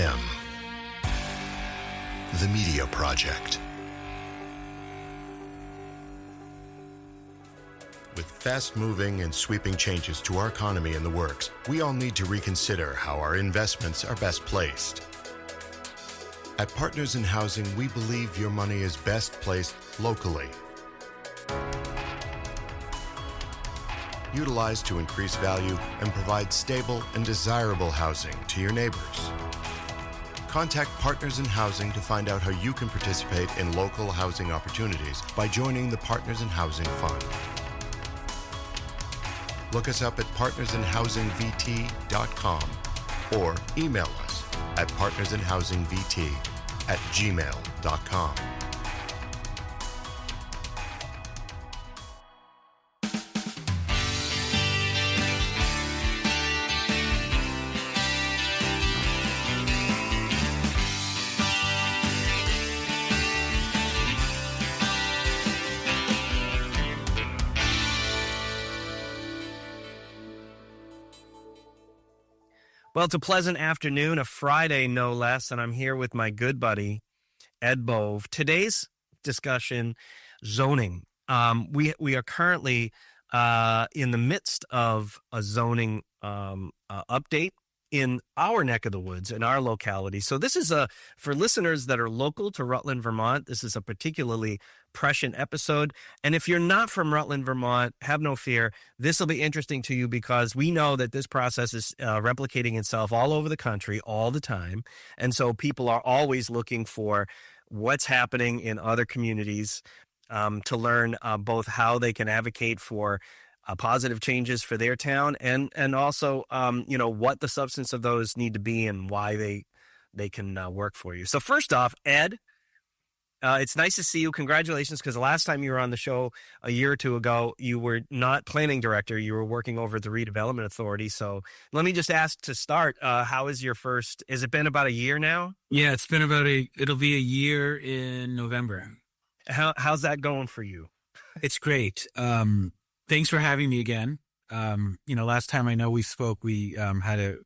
FM, the Media Project. With fast-moving and sweeping changes to our economy in the works, we all need to reconsider how our investments are best placed. At Partners in Housing, we believe your money is best placed locally. Utilized to increase value and provide stable and desirable housing to your neighbors. Contact Partners in Housing to find out how you can participate in local housing opportunities by joining the Partners in Housing Fund. Look us up at partnersinhousingvt.com or email us at partnersinhousingvt@gmail.com. Well, it's a pleasant afternoon, a Friday no less, and I'm here with my good buddy, Ed Bove. Today's discussion, zoning. We are currently in the midst of a zoning update in our neck of the woods, in our locality. So this is for listeners that are local to Rutland, Vermont, this is a particularly prescient episode. And if you're not from Rutland, Vermont, have no fear. This will be interesting to you because we know that this process is replicating itself all over the country all the time. And so people are always looking for what's happening in other communities to learn both how they can advocate for positive changes for their town and also, what the substance of those need to be and why they can work for you. So first off, Ed, it's nice to see you. Congratulations, because the last time you were on the show a year or two ago, you were not planning director. You were working over at the Redevelopment Authority. So let me just ask to start, how is your first, has it been about a year now? Yeah, it's been it'll be a year in November. How's that going for you? It's great. Thanks for having me again. Last time I know we spoke, we had a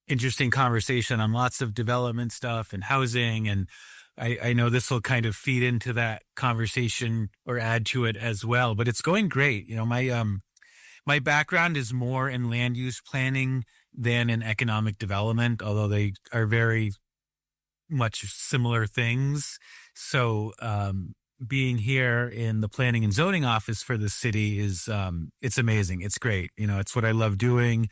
interesting conversation on lots of development stuff and housing. And I know this will kind of feed into that conversation or add to it as well, but it's going great. My background is more in land use planning than in economic development, although they are very much similar things. So, being here in the planning and zoning office for the city is, it's amazing. It's great. It's what I love doing.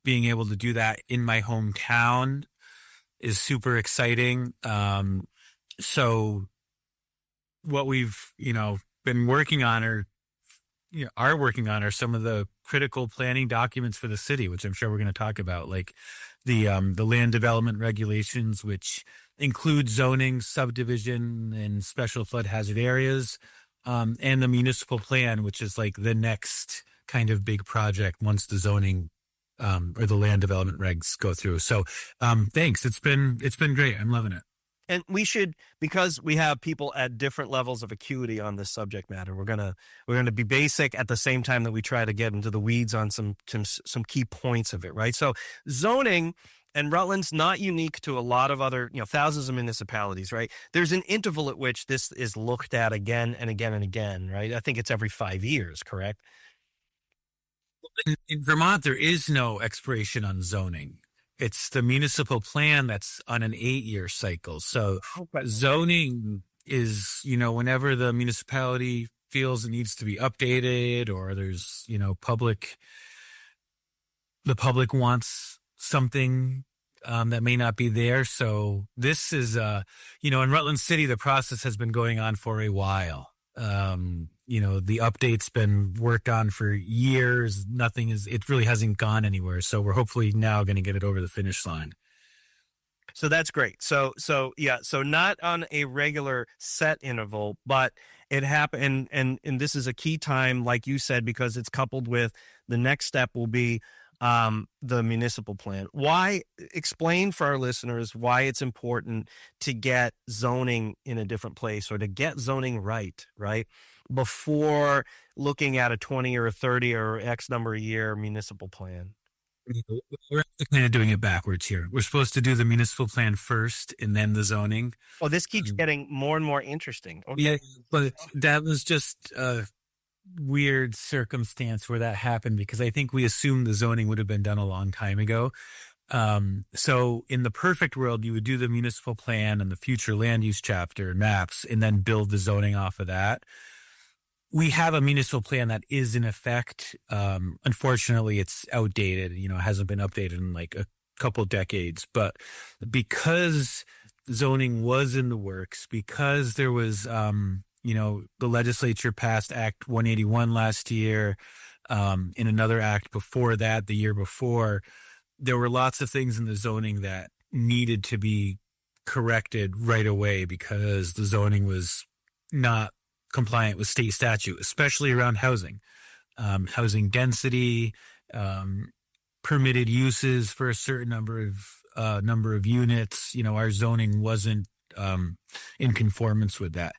Being able to do that in my hometown is super exciting. So what we've, been working on are some of the critical planning documents for the city, which I'm sure we're going to talk about, like the land development regulations, which include zoning, subdivision, and special flood hazard areas, and the municipal plan, which is like the next kind of big project once the zoning or the land development regs go through. So thanks. It's been great. I'm loving it. And we should, because we have people at different levels of acuity on this subject matter, we're gonna be basic at the same time that we try to get into the weeds on some key points of it, right? So zoning, and Rutland's not unique to a lot of other, thousands of municipalities, right? There's an interval at which this is looked at again and again and again, right? I think it's every 5 years, correct? In Vermont, there is no expiration on zoning. It's the municipal plan that's on an 8-year cycle. So zoning is, whenever the municipality feels it needs to be updated or there's, the public wants something that may not be there. So this is, in Rutland City, the process has been going on for a while. The update's been worked on for years. It really hasn't gone anywhere. So we're hopefully now going to get it over the finish line. So that's great. So not on a regular set interval, but it happened. And this is a key time, like you said, because it's coupled with the next step will be the municipal plan. Explain for our listeners why it's important to get zoning in a different place or to get zoning right, before looking at a 20 or a 30 or X number of year municipal plan. We're kind of doing it backwards here. We're supposed to do the municipal plan first and then the zoning. Oh, this keeps getting more and more interesting. Okay. Yeah, but that was just a weird circumstance where that happened because I think we assumed the zoning would have been done a long time ago. So in the perfect world, you would do the municipal plan and the future land use chapter maps and then build the zoning off of that. We have a municipal plan that is in effect. Unfortunately, it's outdated. It hasn't been updated in like a couple decades. But because zoning was in the works, because there was, the legislature passed Act 181 last year, in another act before that, the year before, there were lots of things in the zoning that needed to be corrected right away because the zoning was not compliant with state statute, especially around housing, housing density, permitted uses for a certain number of units. Our zoning wasn't in conformance with that.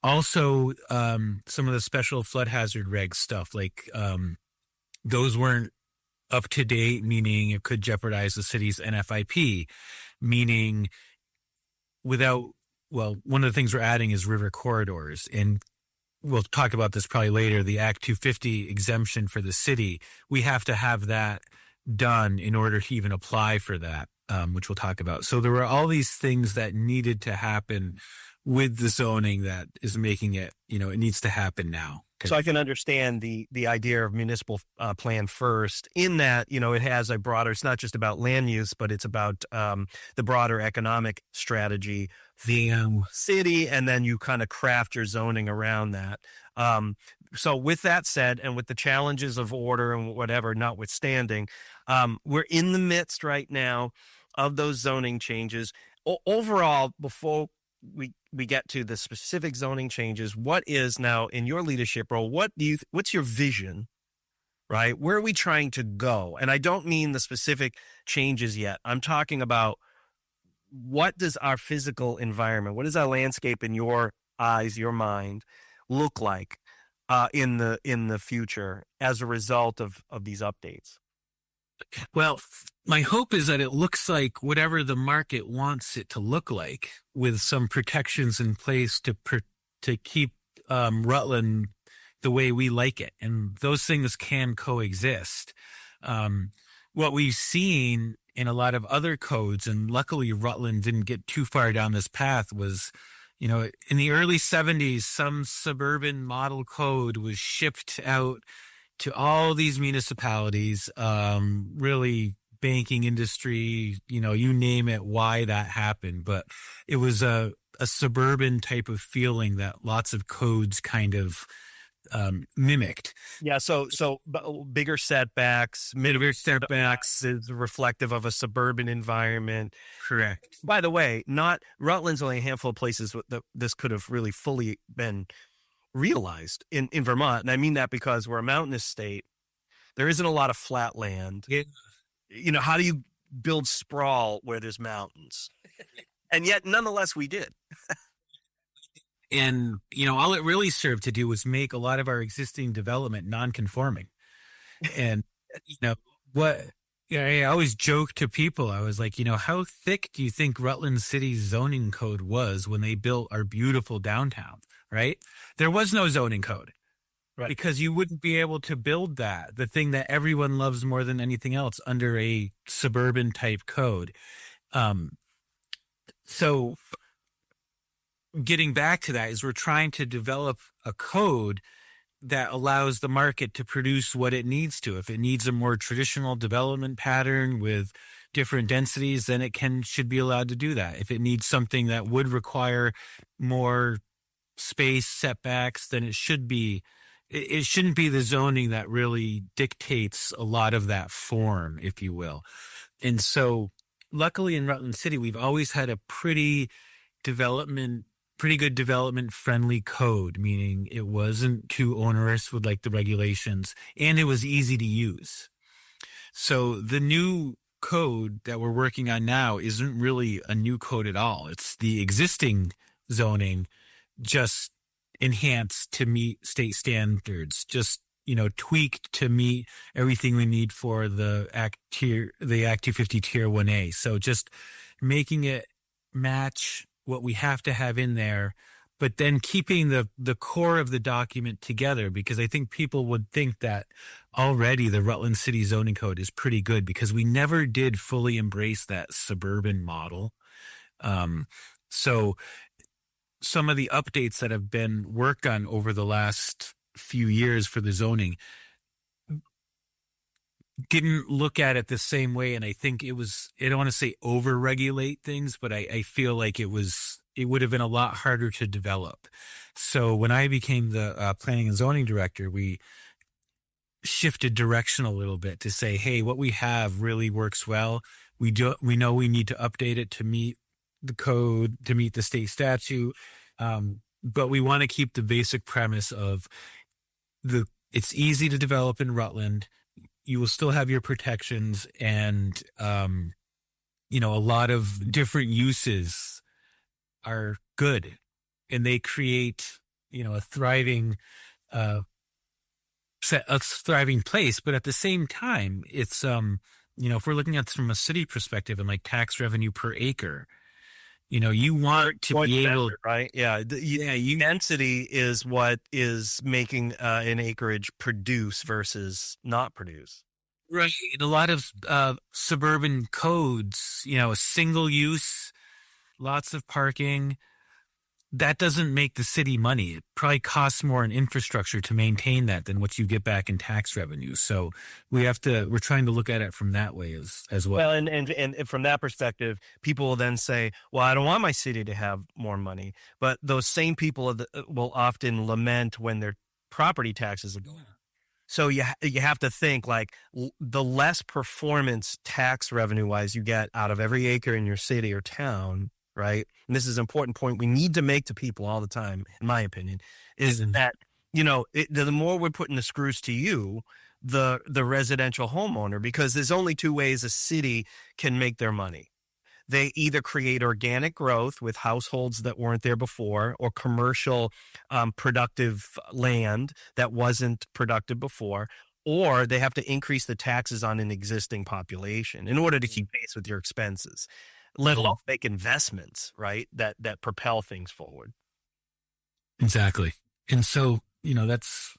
Also, some of the special flood hazard regs stuff, like those weren't up to date, meaning it could jeopardize the city's NFIP, meaning one of the things we're adding is river corridors. And we'll talk about this probably later, the Act 250 exemption for the city. We have to have that done in order to even apply for that, which we'll talk about. So there were all these things that needed to happen with the zoning that is making it, it needs to happen now. So I can understand the idea of municipal plan first in that, it has a broader, it's not just about land use, but it's about the broader economic strategy, the city, and then you kind of craft your zoning around that. So with that said, and with the challenges of order and whatever notwithstanding, we're in the midst right now of those zoning changes. Overall, before we get to the specific zoning changes, what is now in your leadership role, what's your vision, right? Where are we trying to go? And I don't mean the specific changes yet. I'm talking about what does our physical environment, what does our landscape in your eyes, your mind look like in the future as a result of these updates? Well, my hope is that it looks like whatever the market wants it to look like, with some protections in place to keep Rutland the way we like it. And those things can coexist. What we've seen in a lot of other codes, and luckily Rutland didn't get too far down this path, was, in the early 70s, some suburban model code was shipped out to all these municipalities, really banking industry, you name it, why that happened. But it was a suburban type of feeling that lots of codes kind of mimicked. Yeah. So bigger setbacks, bigger setbacks is reflective of a suburban environment. Correct. By the way, Rutland's only a handful of places that this could have really fully been realized in Vermont. And I mean that because we're a mountainous state. There isn't a lot of flat land. Yeah. How do you build sprawl where there's mountains? And yet, nonetheless, we did. And, all it really served to do was make a lot of our existing development non-conforming. And, I always joke to people, I was like, how thick do you think Rutland City's zoning code was when they built our beautiful downtown, right? There was no zoning code. Right. Because you wouldn't be able to build the thing that everyone loves more than anything else, under a suburban type code. So getting back to that is we're trying to develop a code that allows the market to produce what it needs to. If it needs a more traditional development pattern with different densities, then it should be allowed to do that. If it needs something that would require more space setbacks, then it shouldn't be the zoning that really dictates a lot of that form, if you will. And so luckily in Rutland City, we've always had a pretty good development friendly code, meaning it wasn't too onerous with like the regulations, and it was easy to use. So the new code that we're working on now isn't really a new code at all. It's the existing zoning, just enhanced to meet state standards, just tweaked to meet everything we need for the Act 250 Tier 1A. So just making it match what we have to have in there, but then keeping the core of the document together, because I think people would think that already the Rutland City Zoning Code is pretty good because we never did fully embrace that suburban model. So some of the updates that have been worked on over the last few years for the zoning didn't look at it the same way. And I think I don't want to say over-regulate things, but I feel like it would have been a lot harder to develop. So when I became the planning and zoning director, we shifted direction a little bit to say, hey, what we have really works well. We know we need to update it to meet the code, to meet the state statute. But we want to keep the basic premise of it's easy to develop in Rutland. You will still have your protections and, a lot of different uses are good, and they create, a thriving place. But at the same time, it's, if we're looking at this from a city perspective and like tax revenue per acre, you want to be able, right? Yeah. Density is what is making an acreage produce versus not produce. Right. In a lot of suburban codes, single use, lots of parking, that doesn't make the city money. It probably costs more in infrastructure to maintain that than what you get back in tax revenue. So we're trying to look at it from that way as well. Well, and from that perspective, people will then say, well, I don't want my city to have more money. But those same people will often lament when their property taxes are going up. So you have to think like the less performance tax revenue wise you get out of every acre in your city or town, right? And this is an important point we need to make to people all the time, in my opinion, is that, the more we're putting the screws to you, the residential homeowner, because there's only two ways a city can make their money. They either create organic growth with households that weren't there before, or commercial productive land that wasn't productive before, or they have to increase the taxes on an existing population in order to keep pace with your expenses, let alone make investments, right, that propel things forward. Exactly. And so, that's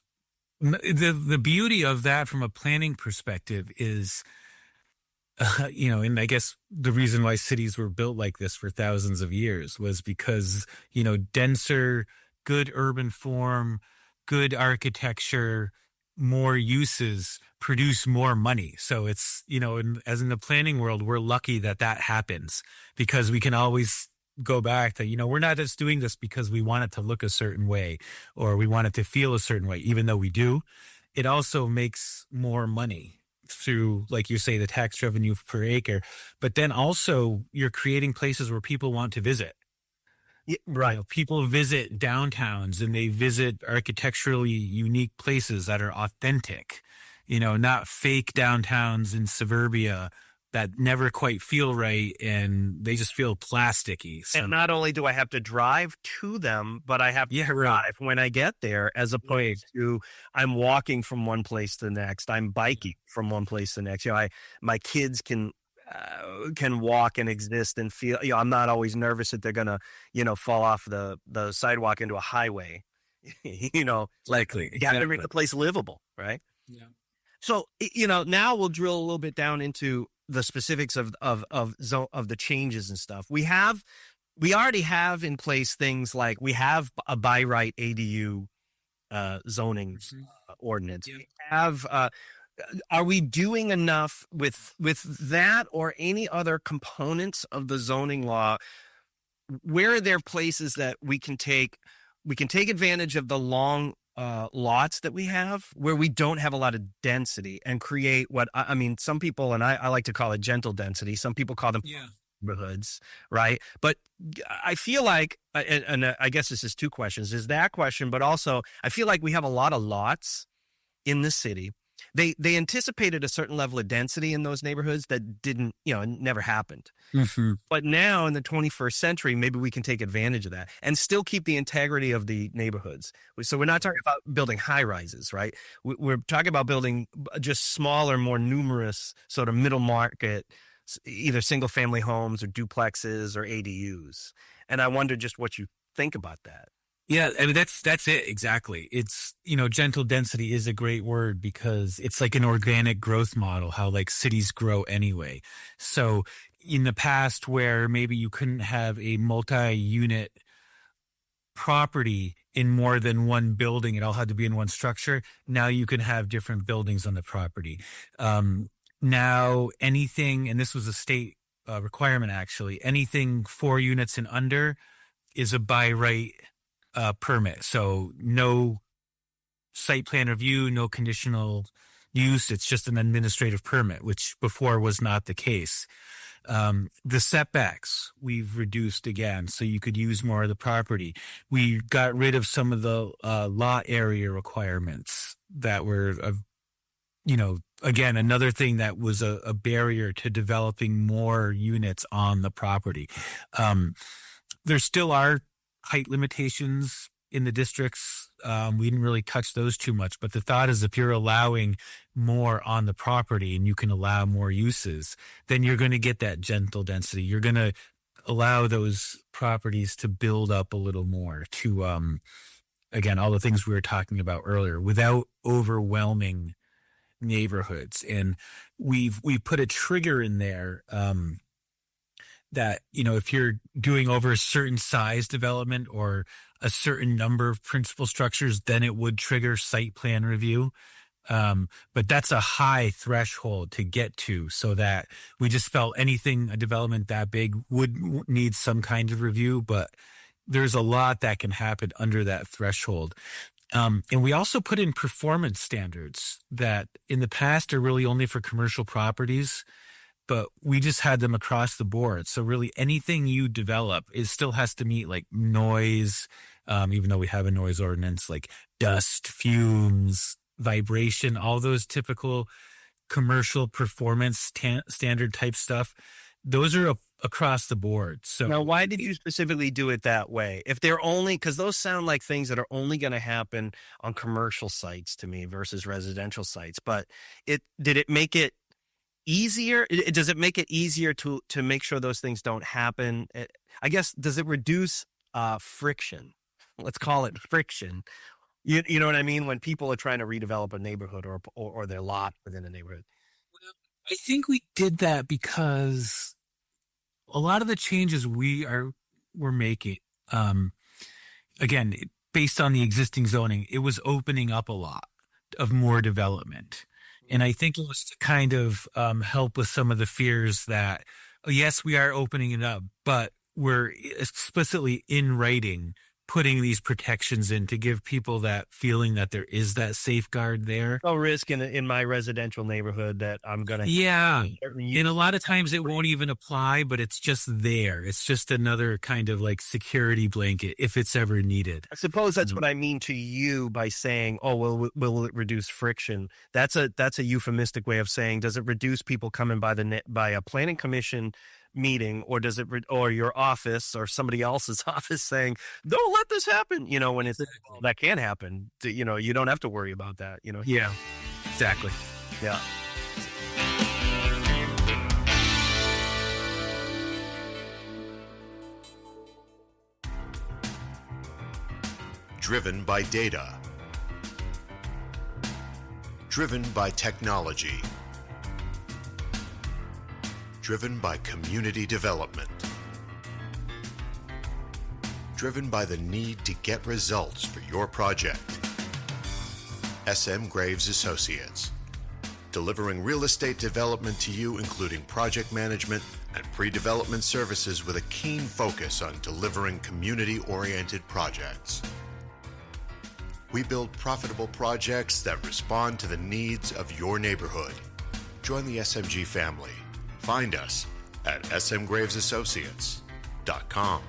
the beauty of that from a planning perspective is, and I guess the reason why cities were built like this for thousands of years was because, denser, good urban form, good architecture, more uses produce more money. So it's, as in the planning world, we're lucky that happens because we can always go back to, we're not just doing this because we want it to look a certain way or we want it to feel a certain way, even though we do. It also makes more money through, like you say, the tax revenue per acre, but then also you're creating places where people want to visit. Yeah, right. People visit downtowns and they visit architecturally unique places that are authentic, not fake downtowns in suburbia that never quite feel right and they just feel plasticky. And not only do I have to drive to them, but I have to drive when I get there, as opposed to I'm walking from one place to the next. I'm biking from one place to the next. My kids can walk and exist and feel, I'm not always nervous that they're going to, fall off the sidewalk into a highway, likely. You got to make the place livable. Right. Yeah. So, now we'll drill a little bit down into the specifics of the changes and stuff. We already have in place things like we have a by right ADU zoning ordinance. Yeah. We have. Are we doing enough with that or any other components of the zoning law? Where are there places that we can take advantage of the long lots that we have where we don't have a lot of density and create what some people, and I like to call it gentle density. Some people call them neighborhoods, right? But I feel like, and I guess this is two questions. There's that question, but also I feel like we have a lot of lots in the city they anticipated a certain level of density in those neighborhoods that didn't, never happened. Mm-hmm. But now in the 21st century, maybe we can take advantage of that and still keep the integrity of the neighborhoods. So we're not talking about building high rises, right? We're talking about building just smaller, more numerous sort of middle market, either single family homes or duplexes or ADUs. And I wonder just what you think about that. Yeah, I mean, that's it. Exactly. It's, gentle density is a great word because it's like an organic growth model, how like cities grow anyway. So in the past where maybe you couldn't have a multi-unit property in more than one building, it all had to be in one structure. Now you can have different buildings on the property. Now anything, and this was a state requirement actually, anything 4 units and under is a by right permit. So no site plan review, no conditional use. It's just an administrative permit, which before was not the case. The setbacks we've reduced again, so you could use more of the property. We got rid of some of the lot area requirements that were, again, another thing that was a barrier to developing more units on the property. There still are height limitations in the districts. We didn't really touch those too much, but the thought is if you're allowing more on the property and you can allow more uses, then you're going to get that gentle density. You're going to allow those properties to build up a little more to, again, all the things we were talking about earlier without overwhelming neighborhoods. And we put a trigger in there, that, if you're doing over a certain size development or a certain number of principal structures, then it would trigger site plan review. But that's a high threshold to get to, so that we just felt a development that big would need some kind of review, but there's a lot that can happen under that threshold. And we also put in performance standards that in the past are really only for commercial properties, but we just had them across the board. So really anything you develop, it still has to meet like noise, even though we have a noise ordinance, like dust, fumes, vibration, all those typical commercial performance standard type stuff. Those are across the board. So now, why did you specifically do it that way? If they're only, because those sound like things that are only going to happen on commercial sites to me versus residential sites, but did it make it easier? Does it make it easier to make sure those things don't happen? I guess, does it reduce friction? Let's call it friction. You know what I mean? When people are trying to redevelop a neighborhood or their lot within a neighborhood. I think we did that because a lot of the changes we're making, again, based on the existing zoning, it was opening up a lot of more development. And I think it was to kind of help with some of the fears that, yes, we are opening it up, but we're explicitly in writing putting these protections in to give people that feeling that there is that safeguard there. No risk in my residential neighborhood that I'm going to. Yeah. And a lot of times it won't even apply, but it's just there. It's just another kind of like security blanket if it's ever needed. I suppose that's what I mean to you by saying, oh, well, will it reduce friction? That's a euphemistic way of saying, does it reduce people coming by a planning commission meeting, or does it or your office or somebody else's office saying, don't let this happen, when it's that can happen, you don't have to worry about that, Yeah, exactly. Yeah. Driven by data. Driven by technology. Driven by community development. Driven by the need to get results for your project. SM Graves Associates. Delivering real estate development to you, including project management and pre-development services with a keen focus on delivering community-oriented projects. We build profitable projects that respond to the needs of your neighborhood. Join the SMG family. Find us at smgravesassociates.com.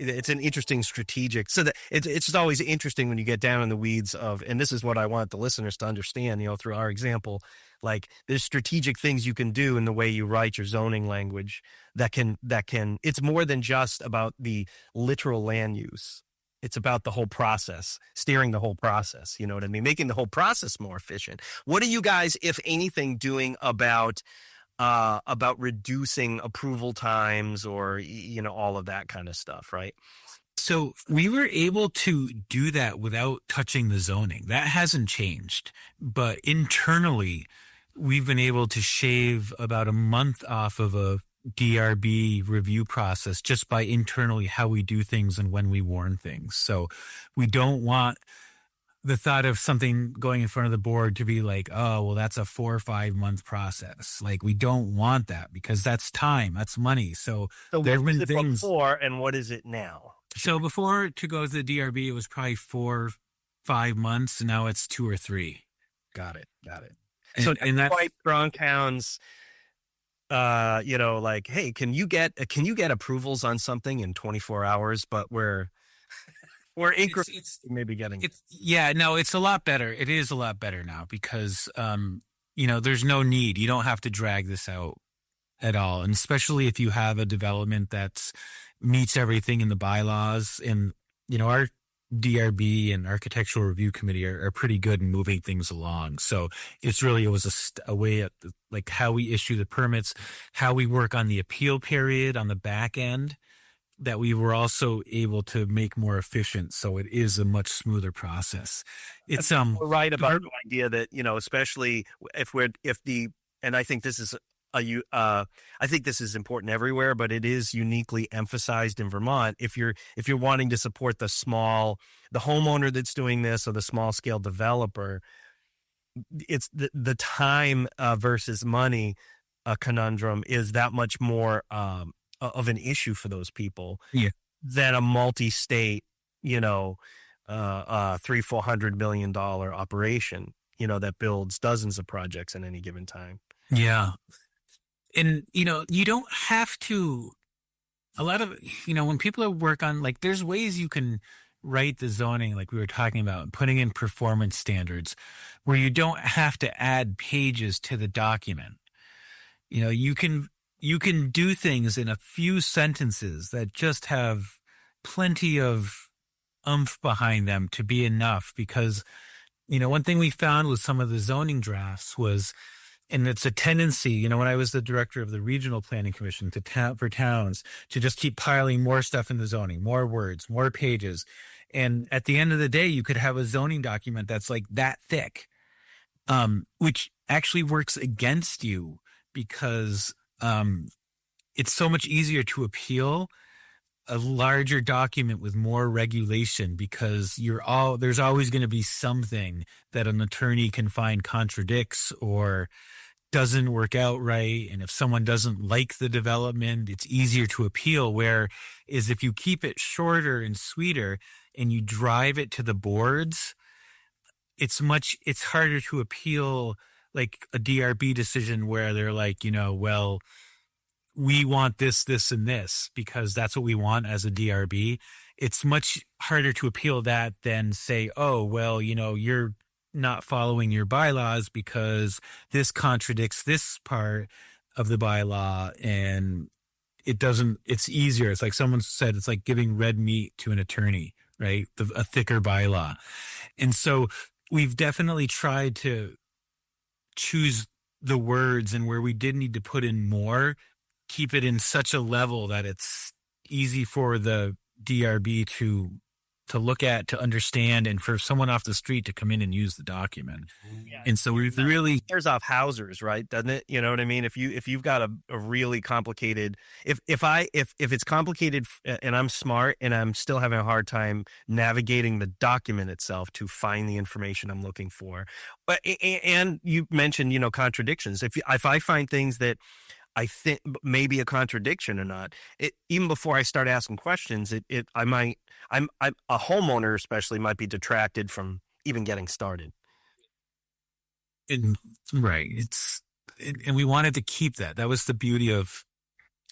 it's an interesting strategic. So that it's just always interesting when you get down in the weeds of, and this is what I want the listeners to understand, through our example, like there's strategic things you can do in the way you write your zoning language that can, it's more than just about the literal land use. It's about the whole process, steering the whole process. You know what I mean? Making the whole process more efficient. What are you guys, if anything, doing about reducing approval times or, all of that kind of stuff, right? So we were able to do that without touching the zoning. That hasn't changed. But internally, we've been able to shave about a month off of a DRB review process just by internally how we do things and when we warn things. So we don't want the thought of something going in front of the board to be like, oh, well, that's a 4 or 5 month process. Like, we don't want that because that's time, that's money. So there have been things before, and what is it now? So before, to go to the DRB, it was probably 4, 5 months, and now it's 2 or 3. Got it. So and that's quite strong towns. Like, hey, can you get approvals on something in 24 hours? But we're maybe getting it's a lot better. It is a lot better now because there's no need. You don't have to drag this out at all, and especially if you have a development that meets everything in the bylaws. And our DRB and Architectural Review Committee are pretty good in moving things along. So it was a way at like how we issue the permits, how we work on the appeal period on the back end, that we were also able to make more efficient. So it is a much smoother process. It's we're right about the idea that, especially and I think this is I think this is important everywhere, but it is uniquely emphasized in Vermont. If you're wanting to support the homeowner that's doing this or the small scale developer, it's the time versus money conundrum is that much more of an issue for those people than a multi-state, $300-400 million operation, that builds dozens of projects in any given time. Yeah. And, you don't have to, a lot of, when people work on, like, there's ways you can write the zoning, like we were talking about, putting in performance standards where you don't have to add pages to the document. You can do things in a few sentences that just have plenty of oomph behind them to be enough. Because, one thing we found with some of the zoning drafts was, and it's a tendency, when I was the director of the Regional Planning Commission for towns, to just keep piling more stuff in the zoning, more words, more pages. And at the end of the day, you could have a zoning document that's like that thick, which actually works against you because it's so much easier to appeal a larger document with more regulation because there's always going to be something that an attorney can find contradicts or doesn't work out right. And if someone doesn't like the development, it's easier to appeal. Whereas if you keep it shorter and sweeter and you drive it to the boards, it's harder to appeal like a DRB decision where they're like, well, we want this, this, and this because that's what we want as a DRB. It's much harder to appeal that than say, oh, well, you're not following your bylaws because this contradicts this part of the bylaw, and it's easier. It's like someone said, it's like giving red meat to an attorney, right? A thicker bylaw. And so we've definitely tried to choose the words, and where we did need to put in more, keep it in such a level that it's easy for the DRB to look at, to understand, and for someone off the street to come in and use the document. Yeah, and so we've really tears off Hausers, right? Doesn't it? You know what I mean? If you've got a really complicated, if it's complicated and I'm smart and I'm still having a hard time navigating the document itself to find the information I'm looking for, but and you mentioned contradictions. If I find things that I think maybe a contradiction or not, even before I start asking questions, I'm a homeowner especially might be detracted from even getting started. Right. And we wanted to keep that. That was the beauty of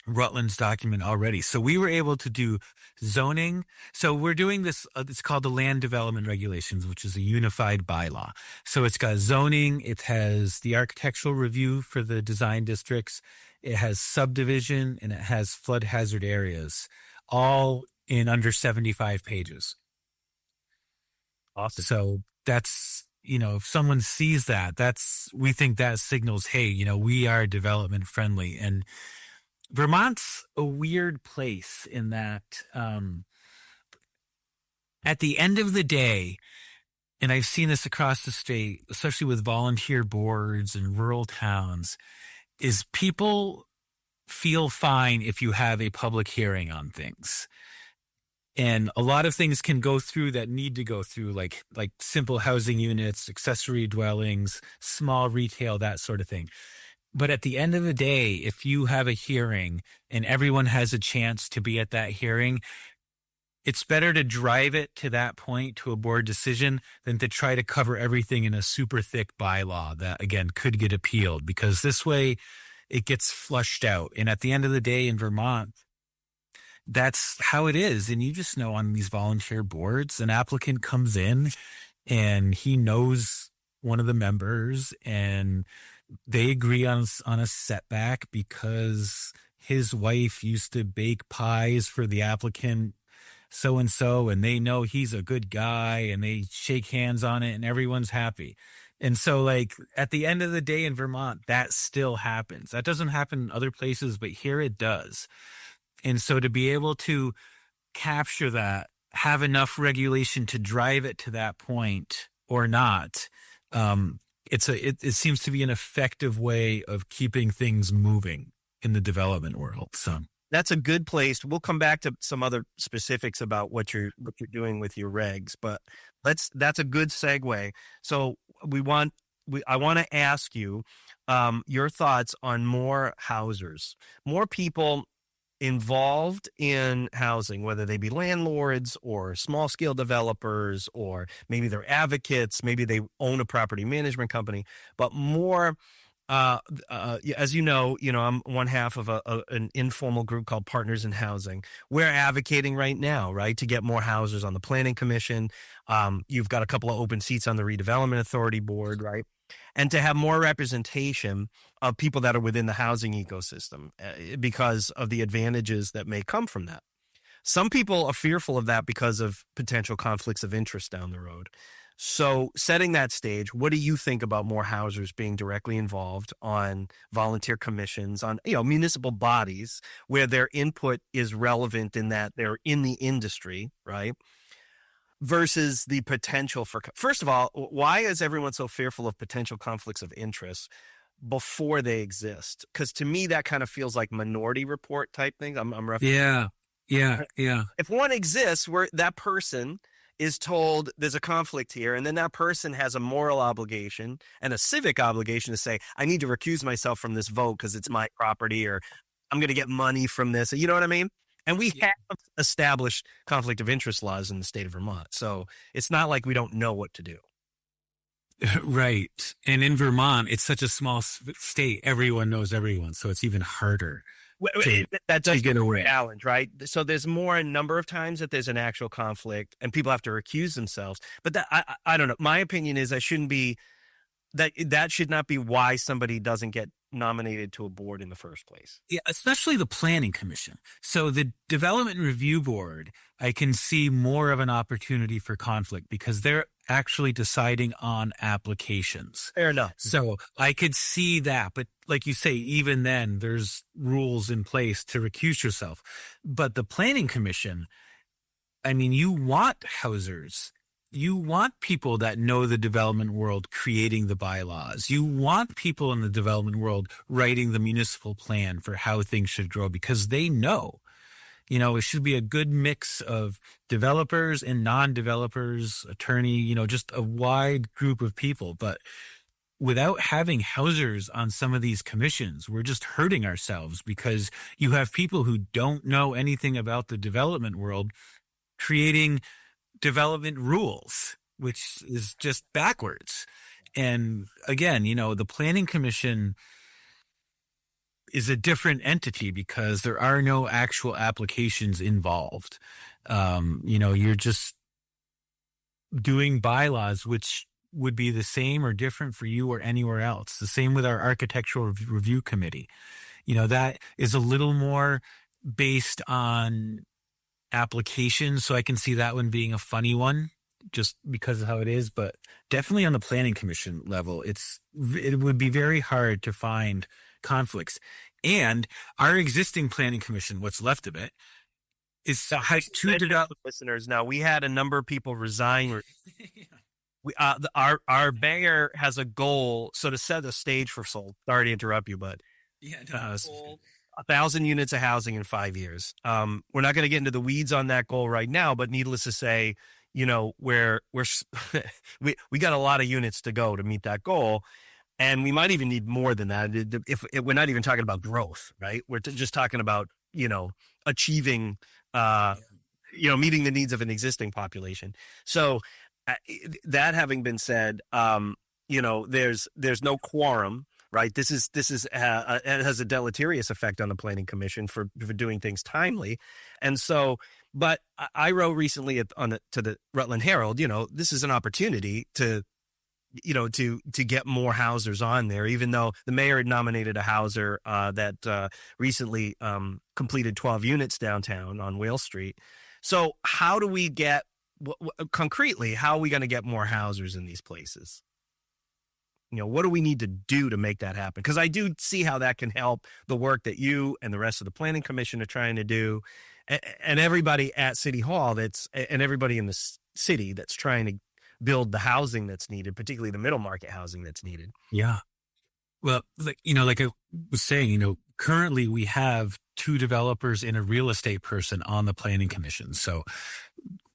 Rutland's document already. So we were able to do zoning. So we're doing this, it's called the Land Development Regulations, which is a unified bylaw. So it's got zoning, it has the architectural review for the design districts, it has subdivision, and it has flood hazard areas, all in under 75 pages. Awesome. So that's, if someone sees that, we think that signals, hey, we are development friendly. And Vermont's a weird place in that at the end of the day, and I've seen this across the state, especially with volunteer boards and rural towns, is people feel fine if you have a public hearing on things. And a lot of things can go through that need to go through, like simple housing units, accessory dwellings, small retail, that sort of thing. But at the end of the day, if you have a hearing and everyone has a chance to be at that hearing, it's better to drive it to that point, to a board decision, than to try to cover everything in a super thick bylaw that, again, could get appealed, because this way it gets flushed out. And at the end of the day in Vermont, that's how it is. And you just know, on these volunteer boards, an applicant comes in and he knows one of the members, and they agree on a setback because his wife used to bake pies for the applicant so-and-so, and they know he's a good guy, and they shake hands on it, and everyone's happy. And so, at the end of the day in Vermont, that still happens. That doesn't happen in other places, but here it does. And so to be able to capture that, have enough regulation to drive it to that point or not, it seems to be an effective way of keeping things moving in the development world. So that's a good place. We'll come back to some other specifics about what you're doing with your regs, but that's a good segue. So I want to ask you your thoughts on more housers, more people involved in housing, whether they be landlords or small scale developers, or maybe they're advocates, maybe they own a property management company, but more, as you know, I'm one half of an informal group called Partners in Housing. We're advocating right now, right, to get more housers on the Planning Commission. You've got a couple of open seats on the Redevelopment Authority board, right? And to have more representation of people that are within the housing ecosystem because of the advantages that may come from that. Some people are fearful of that because of potential conflicts of interest down the road. So setting that stage, what do you think about more housers being directly involved on volunteer commissions, on municipal bodies where their input is relevant in that they're in the industry, right? Versus the potential for, first of all, why is everyone so fearful of potential conflicts of interest before they exist? Because to me, that kind of feels like Minority Report type thing. I'm yeah. If one exists where that person is told there's a conflict here, and then that person has a moral obligation and a civic obligation to say, I need to recuse myself from this vote because it's my property, or I'm going to get money from this. You know what I mean? And we have established conflict of interest laws in the state of Vermont. So it's not like we don't know what to do. Right. And in Vermont, it's such a small state. Everyone knows everyone. So it's even harder. That does get a challenge, right? So there's more a number of times that there's an actual conflict and people have to recuse themselves. But that, I don't know. My opinion is that should not be why somebody doesn't get nominated to a board in the first place. Yeah, especially the Planning Commission. So the Development Review Board, I can see more of an opportunity for conflict because they're actually deciding on applications. Fair enough. So I could see that. But like you say, even then, there's rules in place to recuse yourself. But the Planning Commission, I mean, you want housers. You want people that know the development world creating the bylaws. You want people in the development world writing the municipal plan for how things should grow because they know, it should be a good mix of developers and non-developers, attorney, just a wide group of people. But without having housers on some of these commissions, we're just hurting ourselves because you have people who don't know anything about the development world creating development rules, which is just backwards. And again, the Planning Commission, is a different entity because there are no actual applications involved. You're just doing bylaws, which would be the same or different for you or anywhere else. The same with our architectural review committee. That is a little more based on applications. So I can see that one being a funny one just because of how it is, but definitely on the planning commission level, it would be very hard to find conflicts. And our existing planning commission, what's left of it, has two developed listeners. Now, we had a number of people resign. Our mayor has a goal. So to set the stage for Soul, sorry to interrupt you, but 1,000 units of housing in 5 years. We're not going to get into the weeds on that goal right now, but needless to say, we got a lot of units to go to meet that goal. And we might even need more than that. If we're not even talking about growth, right? We're just talking about, achieving, meeting the needs of an existing population. So that having been said, there's no quorum, right? This it has a deleterious effect on the planning commission for doing things timely. And so, but I wrote recently to the Rutland Herald, this is an opportunity to get more housers on there, even though the mayor had nominated a houser that recently completed 12 units downtown on Whale Street. So how do we get, concretely, how are we going to get more housers in these places? What do we need to do to make that happen? Because I do see how that can help the work that you and the rest of the planning commission are trying to do, and everybody at City Hall and everybody in the city that's trying to build the housing that's needed, particularly the middle market housing that's needed. Yeah. Well, like I was saying, currently we have 2 developers and a real estate person on the planning commission. So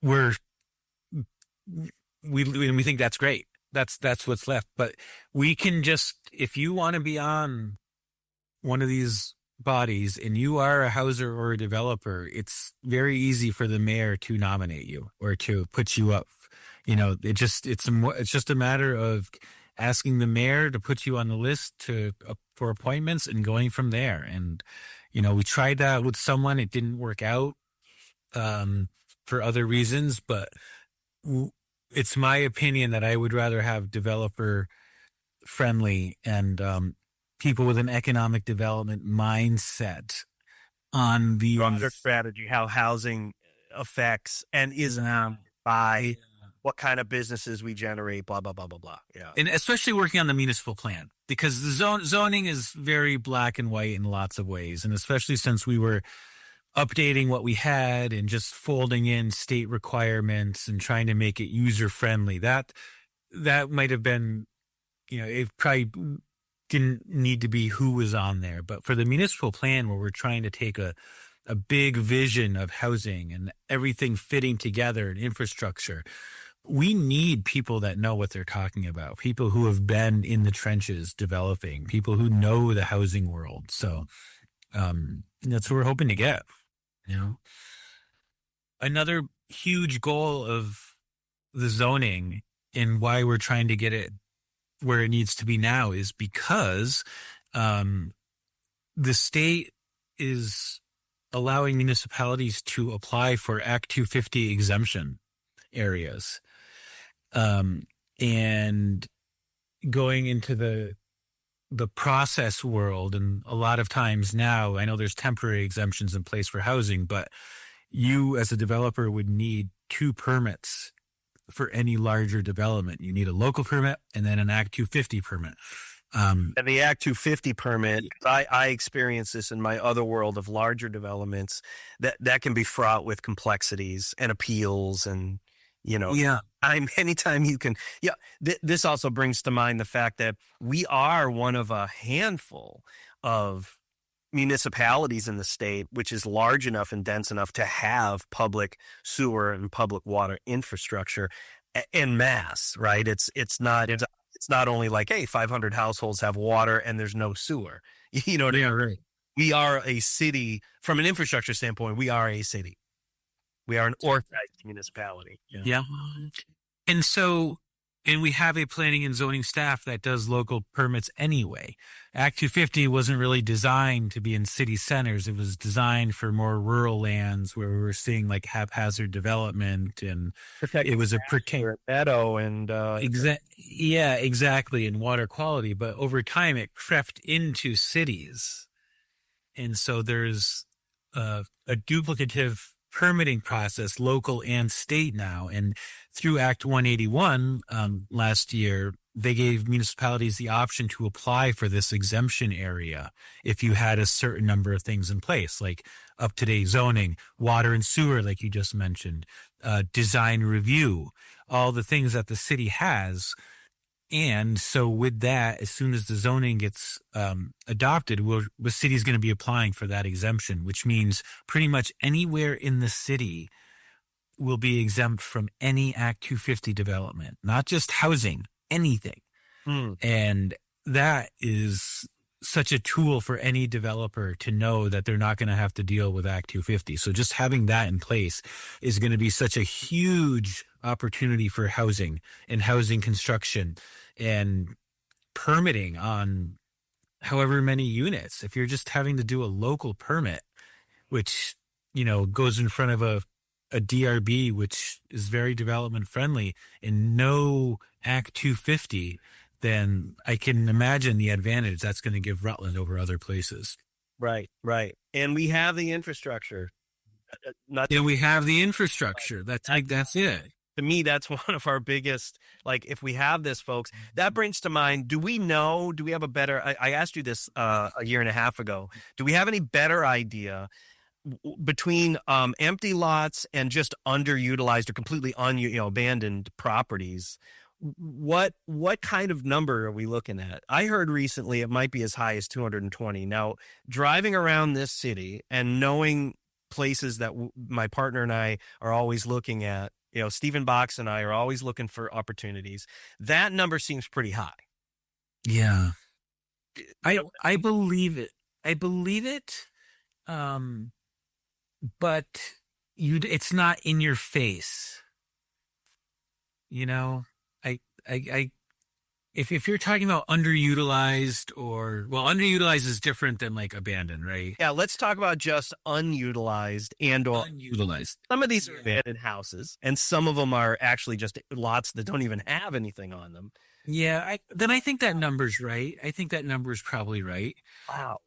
we think that's great. That's what's left. But we can just, if you want to be on one of these bodies and you are a houser or a developer, it's very easy for the mayor to nominate you or to put you up. It's just a matter of asking the mayor to put you on the list for appointments and going from there. And, we tried that with someone, it didn't work out, for other reasons, but it's my opinion that I would rather have developer friendly and, people with an economic development mindset on the broader strategy, how housing affects and is by what kind of businesses we generate, blah, blah, blah, blah, blah. Yeah. And especially working on the municipal plan, because the zoning is very black and white in lots of ways. And especially since we were updating what we had and just folding in state requirements and trying to make it user friendly, that might have been, it probably didn't need to be who was on there. But for the municipal plan, where we're trying to take a big vision of housing and everything fitting together and infrastructure, we need people that know what they're talking about, people who have been in the trenches developing, people who know the housing world. So that's what we're hoping to get. Another huge goal of the zoning and why we're trying to get it where it needs to be now is because the state is allowing municipalities to apply for Act 250 exemption areas. And going into the process world, and a lot of times now, I know there's temporary exemptions in place for housing, but you as a developer would need 2 permits for any larger development. You need a local permit and then an Act 250 permit. And the Act 250 permit, I experienced this in my other world of larger developments, that can be fraught with complexities and appeals and, anytime you can. Yeah. This also brings to mind the fact that we are one of a handful of municipalities in the state, which is large enough and dense enough to have public sewer and public water infrastructure en masse, right? It's not only like, hey, 500 households have water and there's no sewer. What I mean? Right. We are a city from an infrastructure standpoint. We are a city. We are an organized municipality. Yeah. And so And we have a planning and zoning staff that does local permits anyway. Act 250 wasn't really designed to be in city centers. It was designed for more rural lands where we were seeing like haphazard development, and it was a meadow and yeah, exactly, and water quality. But over time, it crept into cities, and so there's a duplicative permitting process, local and state now. And through Act 181 last year, they gave municipalities the option to apply for this exemption area if you had a certain number of things in place, like up-to-date zoning, water and sewer, like you just mentioned, design review, all the things that the city has. And so with that, as soon as the zoning gets adopted, the city is going to be applying for that exemption, which means pretty much anywhere in the city will be exempt from any Act 250 development, not just housing, anything. And that is such a tool for any developer to know that they're not going to have to deal with Act 250. So just having that in place is going to be such a huge opportunity for housing and housing construction and permitting on however many units. If you're just having to do a local permit, which, goes in front of a DRB, which is very development friendly, and no Act 250, then I can imagine the advantage that's going to give Rutland over other places. Right. And we have the infrastructure. We have the infrastructure. That's it. To me, that's one of our biggest, if we have this, folks, that brings to mind, do we have a better, I asked you this a year and a half ago, do we have any better idea between empty lots and just underutilized or completely abandoned properties? What kind of number are we looking at? I heard recently it might be as high as 220. Now, driving around this city and knowing places that my partner and I are always looking at, Stephen Box and I are always looking for opportunities. That number seems pretty high. Yeah. I believe it. But it's not in your face. If you're talking about underutilized underutilized is different than abandoned, right? Yeah, let's talk about just unutilized or unutilized. Some of these are abandoned houses, and some of them are actually just lots that don't even have anything on them. Yeah, I think that number's right. I think that number is probably right. Wow.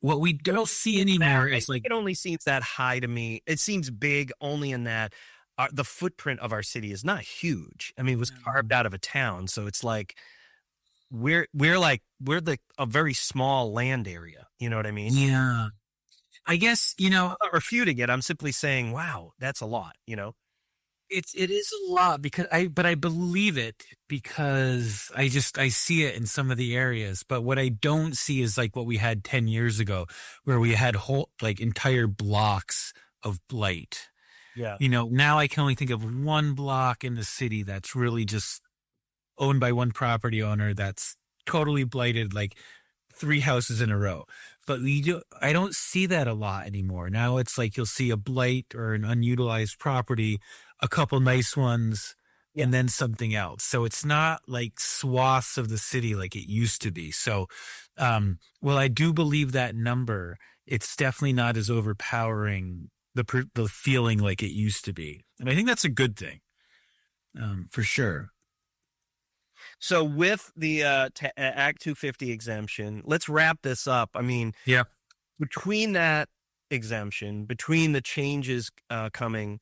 What we don't see anymore is it only seems that high to me. It seems big only in that the footprint of our city is not huge. I mean, it was carved out of a town, so it's we're a very small land area. You know what I mean? Yeah. I guess, I'm not refuting it. I'm simply saying, wow, that's a lot, It is a lot but I believe it because I see it in some of the areas. But what I don't see is what we had 10 years ago, where we had whole entire blocks of blight. Yeah. Now I can only think of one block in the city that's really just owned by one property owner that's totally blighted, 3 houses in a row. But I don't see that a lot anymore. Now it's you'll see a blight or an unutilized property, a couple nice ones, and then something else. So it's not swaths of the city like it used to be. So, I do believe that number, it's definitely not as overpowering the feeling like it used to be. And I think that's a good thing, for sure. So with the Act 250 exemption, let's wrap this up. I mean, yeah, between that exemption, between the changes coming,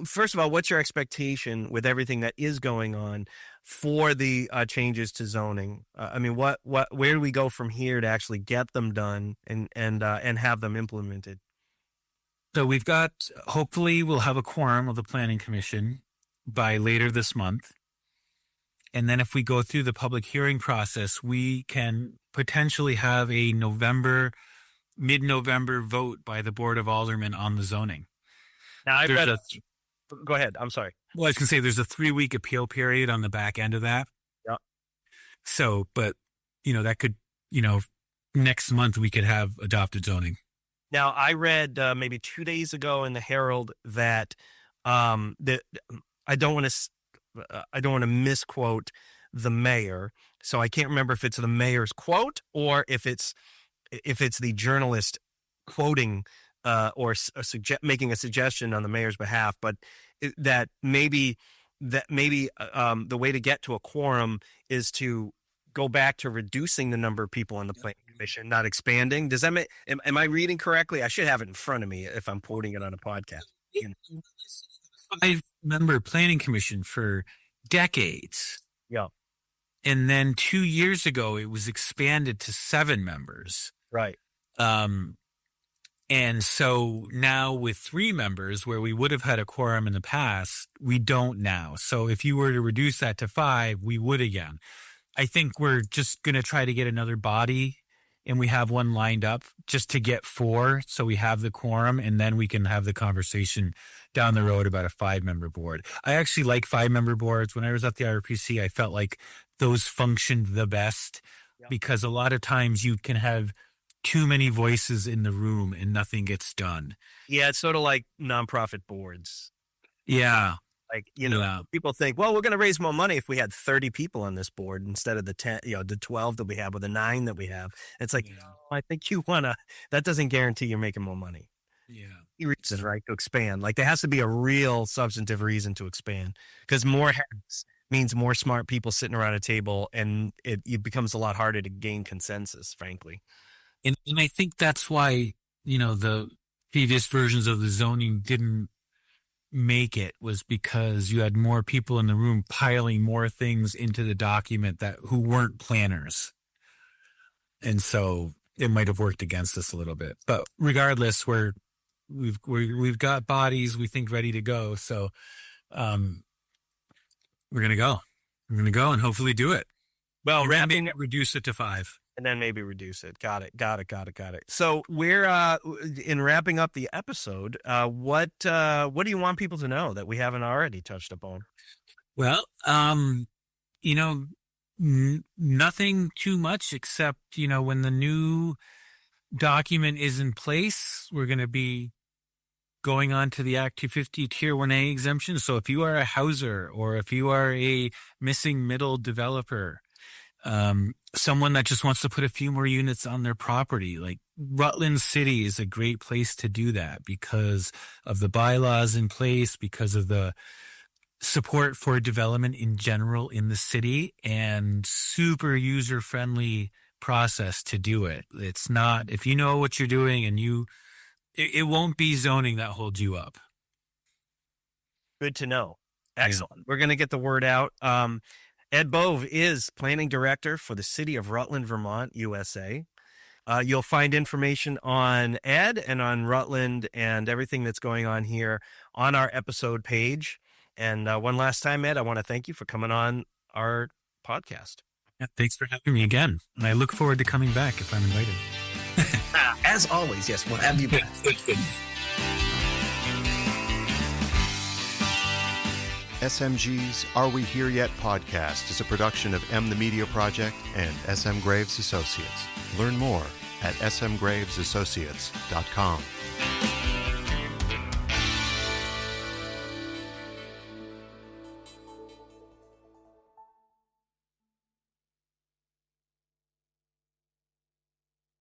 first of all, what's your expectation with everything that is going on for the changes to zoning? I mean, where do we go from here to actually get them done and have them implemented? So hopefully we'll have a quorum of the Planning Commission by later this month. And then if we go through the public hearing process, we can potentially have a mid-November vote by the Board of Aldermen on the zoning. Now, go ahead. I'm sorry. Well, I was going to say there's a 3-week appeal period on the back end of that. Yeah. So, but, that could, next month we could have adopted zoning. Now, I read maybe 2 days ago in the Herald that I don't want to I don't want to misquote the mayor. So I can't remember if it's the mayor's quote or if it's the journalist quoting or making a suggestion on the mayor's behalf, but that maybe the way to get to a quorum is to go back to reducing the number of people on the planning commission, not expanding. Does that make, am I reading correctly? I should have it in front of me if I'm quoting it on a podcast. 5-member planning commission for decades. Yeah. And then 2 years ago, it was expanded to 7 members. Right. And so now with 3 members, where we would have had a quorum in the past, we don't now. So if you were to reduce that to 5, we would again. I think we're just going to try to get another body, and we have one lined up just to get 4. So we have the quorum, and then we can have the conversation down the road about a 5-member board. I actually like 5-member boards. When I was at the IRPC, I felt like those functioned the best because a lot of times you can have too many voices in the room and nothing gets done. Yeah, it's sort of like nonprofit boards. Yeah. Like, people think, well, we're going to raise more money if we had 30 people on this board instead of the 10, the 12 that we have or the 9 that we have. It's like, I think that doesn't guarantee you're making more money. Yeah. Reasons, right, to expand. Like there has to be a real substantive reason to expand because more heads means more smart people sitting around a table, and it becomes a lot harder to gain consensus, frankly. And I think that's why, the previous versions of the zoning didn't make it, was because you had more people in the room piling more things into the document who weren't planners. And so it might have worked against us a little bit. But regardless, we've got bodies we think ready to go. So we're going to go. We're going to go and hopefully do it. Well, reduce it to 5. And then maybe reduce it. Got it. So we're in wrapping up the episode. What do you want people to know that we haven't already touched upon? Well, nothing too much except, when the new document is in place, we're going to be going on to the Act 250 Tier 1A exemption. So if you are a houser or if you are a missing middle developer, someone that just wants to put a few more units on their property, like Rutland City is a great place to do that because of the bylaws in place, because of the support for development in general in the city, and super user-friendly process to do it. It's not, if you know what you're doing and it won't be zoning that holds you up. Good to know. Excellent. Yeah. We're going to get the word out. Ed Bove is planning director for the city of Rutland, Vermont, USA. You'll find information on Ed and on Rutland and everything that's going on here on our episode page. And one last time, Ed, I want to thank you for coming on our podcast. Yeah, thanks for having me again. And I look forward to coming back if I'm invited. As always, yes, we'll have you back. SMG's Are We Here Yet podcast is a production of M the Media Project and SM Graves Associates. Learn more at smgravesassociates.com.